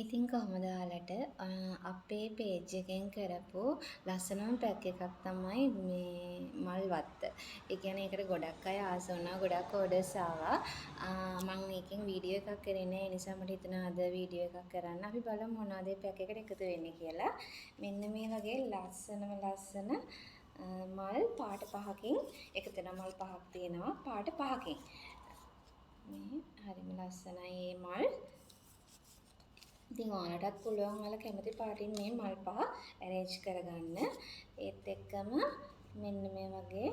ඉතින් කොහොමද ඔයාලට අපේ පේජ් එකෙන් කරපු ලස්සනම පැක් එකක් තමයි මේ මල් වත්ත. ඒ කියන්නේ ඒකට ගොඩක් අය ආස වුණා. ගොඩක් ඕඩර්ස් ආවා. මම මේකෙන් වීඩියෝ එකක් කරේ නෑ. ඒ නිසා මට හිතුණා අද වීඩියෝ එකක් කරන්න. අපි බලමු මොනවද මේ පැක් එකට එකතු වෙන්නේ කියලා. මෙන්න මේ වගේ ලස්සන මල් පාට පහකින් එකතු වෙන මල් පහක් තියෙනවා. පාට පහකින්. මේ හරිම ලස්සනයි මේ මල්. ඉතින් ඔයාලටත් පුළුවන් ඔයාලා කැමති පාටින් මේ මල් පහ arrange කරගන්න. ඒත් එක්කම මෙන්න මේ වගේ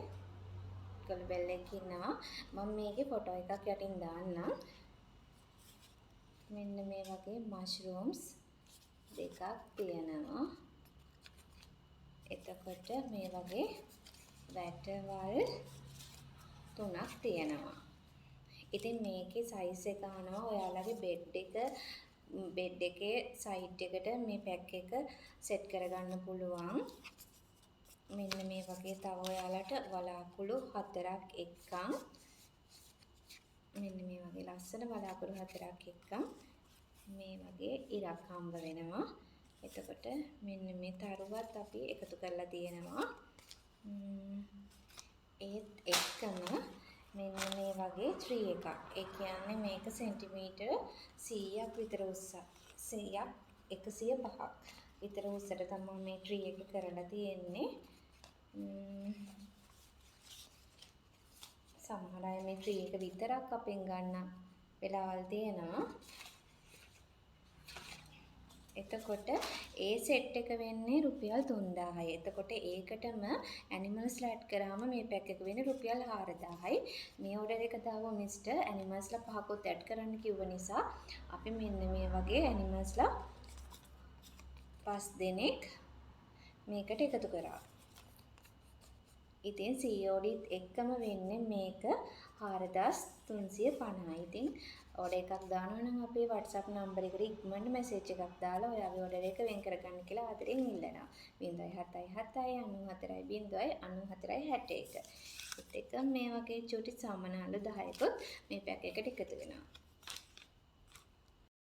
කළු බෙල්ලක් ඉන්නවා. මම මේකේ ෆොටෝ එකක් යටින් දාන්නම්. මෙන්න මේ වගේ mushrooms දෙකක් තියෙනවා. එතකොට මේ වගේ වැටවල් තුනක් තියෙනවා. ඉතින් මේකේ size එක අහනවා ඔයාලගේ බෙඩ් එකේ සයිඩ් එකට මේ පැක් එක සෙට් කරගන්න පුළුවන්. මෙන්න මේ වගේ තව ඔයාලට වලාකුළු 4ක් එක්කන් මෙන්න මේ වගේ ලස්සන වලාකුළු 4ක් එක්කන් මේ වගේ ඉරක් හම්බ වෙනවා. එතකොට මෙන්න මේ තරුවත් අපි එකතු කරලා තියෙනවා. ඒත් එක්කම මෙන්න මේ වගේ ට්‍රී එකක්. ඒ කියන්නේ මේක සෙන්ටිමීටර් 100ක් විතර උස්සක්. 105ක් විතර උස්සට තමයි මේ ට්‍රී එක කරලා තියෙන්නේ. සමහර අය මේ ට්‍රී එක විතරක් අපෙන් ගන්න වෙලාවල් තියෙනවා. එතකොට ඒ සෙට් එක වෙන්නේ රුපියල් 3000යි. එතකොට ඒකටම ඇනිමල්ස්ලා ඇඩ් කරාම මේ පැක් එක වෙන්නේ රුපියල් 4000යි. මේ ඕඩර් එක දාව මිස්ටර් ඇනිමල්ස්ලා පහකුත් ඇඩ් කරන්න කිව්ව නිසා අපි මෙන්න මේ වගේ ඇනිමල්ස්ලා 5 දෙනෙක් මේකට එකතු කරා. ඉතින් CODත් එක්කම වෙන්නේ මේක 4350යි. ඉතින් ඕඩර් එකක් දානවා නම් අපේ WhatsApp නම්බර එකට ඉක්මනට මැසේජ් එකක් දාලා ඔයාගේ ඕඩර් එක වෙන් කරගන්න කියලා ආදරෙන් ඉල්ලනවා. 077 94 094 61. ඒත් එක්ක මේ වගේ චූටි සාමාන අඬු 10කුත් මේ පැක් එකට එකතු වෙනවා.